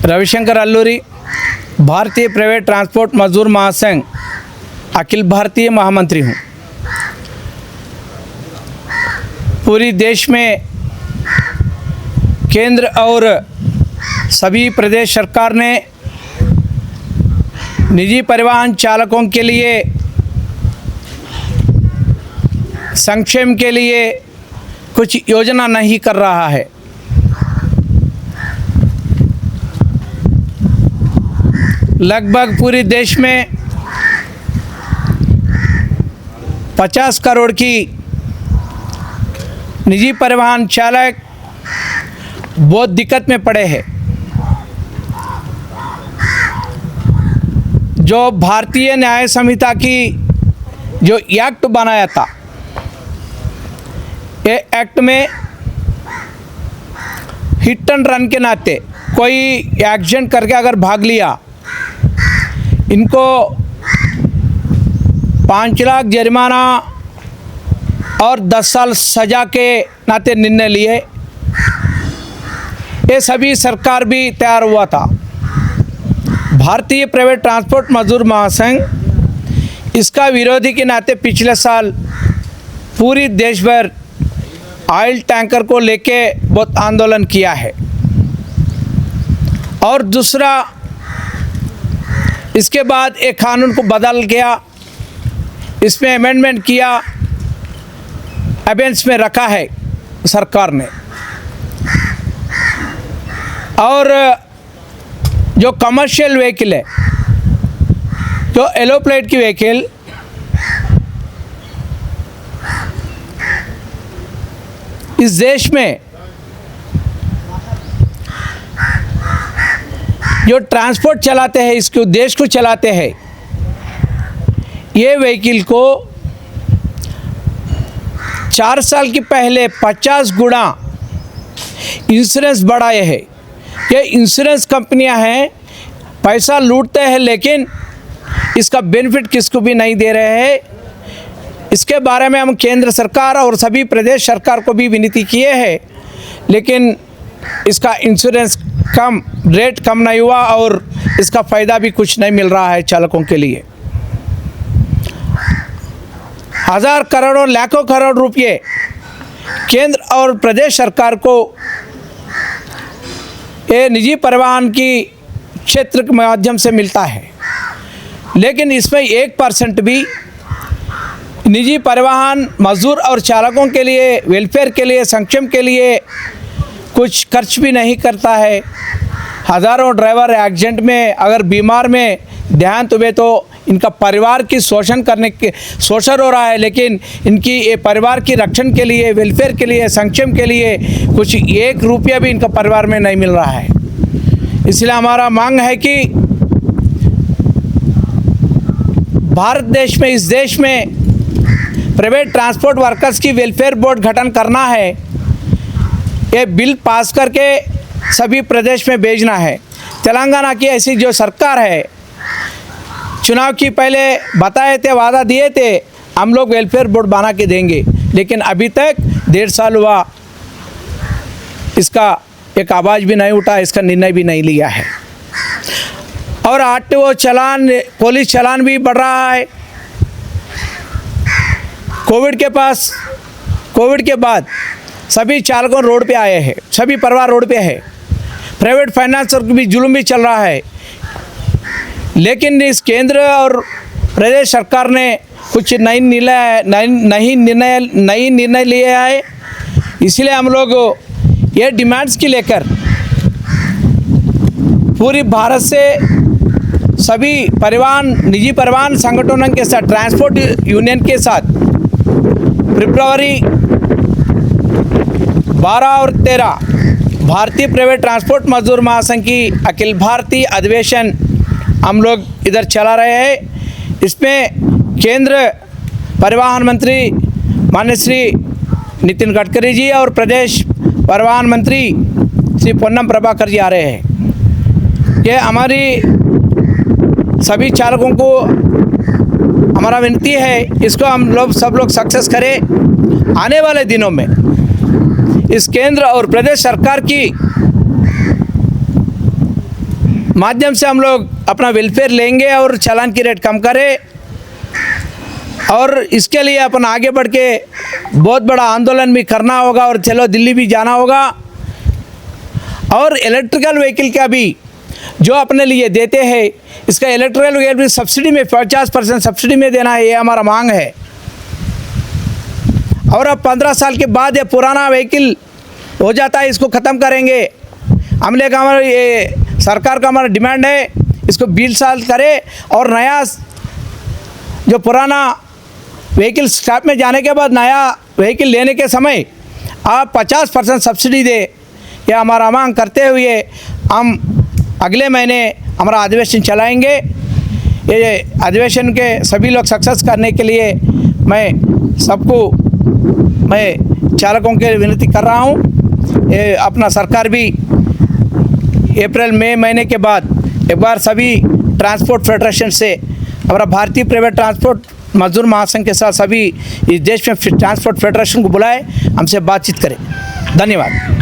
रविशंकर अल्लूरी, भारतीय private transport मजदूर महासंघ अखिल भारतीय महामंत्री हूँ। पूरी देश में केंद्र और सभी प्रदेश सरकार ने निजी परिवहन चालकों के लिए संक्षेम के लिए कुछ योजना नहीं कर रहा है। लगभग पूरे देश में 50 करोड़ की निजी परिवहन चालक बहुत दिक्कत में पड़े हैं। जो भारतीय न्याय संहिता की जो एक्ट बनाया था, ये एक्ट में हिट एंड रन के नाते कोई एक्सीडेंट करके अगर भाग लिया, इनको 5 लाख जुर्माना और 10 साल सज़ा के नाते निर्णय लिए। ये सभी सरकार भी तैयार हुआ था। भारतीय प्राइवेट ट्रांसपोर्ट मजदूर महासंघ इसका विरोधी के नाते पिछले साल पूरी देश भर ऑयल टैंकर को लेके बहुत आंदोलन किया है। और दूसरा, इसके बाद एक कानून को बदल गया, इसमें अमेंडमेंट किया, अबेंस में रखा है सरकार ने। और जो कमर्शियल व्हीकल है, जो येलो प्लेट की व्हीकल, इस देश में जो ट्रांसपोर्ट चलाते हैं, इसके देश को चलाते हैं, ये व्हीकल को 4 साल की पहले 50 गुना इंश्योरेंस बढ़ाए हैं। ये इंश्योरेंस कंपनियां हैं, पैसा लूटते हैं, लेकिन इसका बेनिफिट किसको भी नहीं दे रहे हैं। इसके बारे में हम केंद्र सरकार और सभी प्रदेश सरकार को भी विनती किए हैं, लेकिन इसका इंश्योरेंस कम रेट कम नहीं हुआ और इसका फ़ायदा भी कुछ नहीं मिल रहा है चालकों के लिए। हज़ार करोड़ों लाखों करोड़ रुपए केंद्र और प्रदेश सरकार को ये निजी परिवहन की क्षेत्र के माध्यम से मिलता है, लेकिन इसमें 1% भी निजी परिवहन मजदूर और चालकों के लिए वेलफेयर के लिए संक्षेम के लिए कुछ खर्च भी नहीं करता है। हज़ारों ड्राइवर एक्सीडेंट में अगर बीमार में देहांत हुए तो इनका परिवार की शोषण हो रहा है, लेकिन इनकी ये परिवार की रक्षण के लिए, वेलफेयर के लिए, संक्षेम के लिए कुछ 1 रुपया भी इनका परिवार में नहीं मिल रहा है। इसलिए हमारा मांग है कि भारत देश में, इस देश में प्राइवेट ट्रांसपोर्ट वर्कर्स की वेलफेयर बोर्ड गठन करना है। ये बिल पास करके सभी प्रदेश में भेजना है। तेलंगाना की ऐसी जो सरकार है, चुनाव की पहले बताए थे, वादा दिए थे, हम लोग वेलफेयर बोर्ड बना के देंगे, लेकिन अभी तक 1.5 साल हुआ, इसका एक आवाज़ भी नहीं उठा, इसका निर्णय भी नहीं लिया है। और आरटीओ चालान, पुलिस चालान भी बढ़ रहा है। कोविड के बाद सभी चालकों रोड पे आए हैं, सभी परिवार रोड पे है। प्राइवेट फाइनेंसर की भी जुल्म भी चल रहा है, लेकिन इस केंद्र और प्रदेश सरकार ने कुछ नई निर्णय लिया है। इसलिए हम लोग ये डिमांड्स की लेकर पूरी भारत से सभी निजी परिवहन संगठनों के साथ, ट्रांसपोर्ट यूनियन के साथ फरवरी 12 और 13 भारतीय प्राइवेट ट्रांसपोर्ट मजदूर महासंघ की अखिल भारतीय अधिवेशन हम लोग इधर चला रहे हैं। इसमें केंद्र परिवहन मंत्री माननीय श्री नितिन गडकरी जी और प्रदेश परिवहन मंत्री श्री पोन्नम प्रभाकर जी आ रहे हैं। ये हमारी सभी चालकों को हमारा विनती है, इसको हम लोग सब लोग सक्सेस करें। आने वाले दिनों में इस केंद्र और प्रदेश सरकार की माध्यम से हम लोग अपना वेलफेयर लेंगे और चालान की रेट कम करें, और इसके लिए अपन आगे बढ़ के बहुत बड़ा आंदोलन भी करना होगा और चलो दिल्ली भी जाना होगा। और इलेक्ट्रिकल व्हीकल का भी जो अपने लिए देते हैं, इसका इलेक्ट्रिकल व्हीकल भी सब्सिडी में 50% सब्सिडी में देना है, ये हमारा मांग है। और अब 15 साल के बाद ये पुराना व्हीकल हो जाता है, इसको ख़त्म करेंगे। हमले का हमारा ये सरकार का हमारा डिमांड है, इसको 20 साल करे और नया जो पुराना व्हीकल स्क्रैप में जाने के बाद नया व्हीकल लेने के समय आप 50% सब्सिडी दे। यह हमारा मांग करते हुए हम अगले महीने हमारा अधिवेशन चलाएंगे। ये अधिवेशन के सभी लोग सक्सेस करने के लिए मैं चालकों के विनती कर रहा हूँ। ये अपना सरकार भी अप्रैल मई महीने के बाद एक बार सभी ट्रांसपोर्ट फेडरेशन से, हमारा भारतीय प्राइवेट ट्रांसपोर्ट मजदूर महासंघ के साथ सभी इस देश में ट्रांसपोर्ट फेडरेशन को बुलाए, हमसे बातचीत करें। धन्यवाद।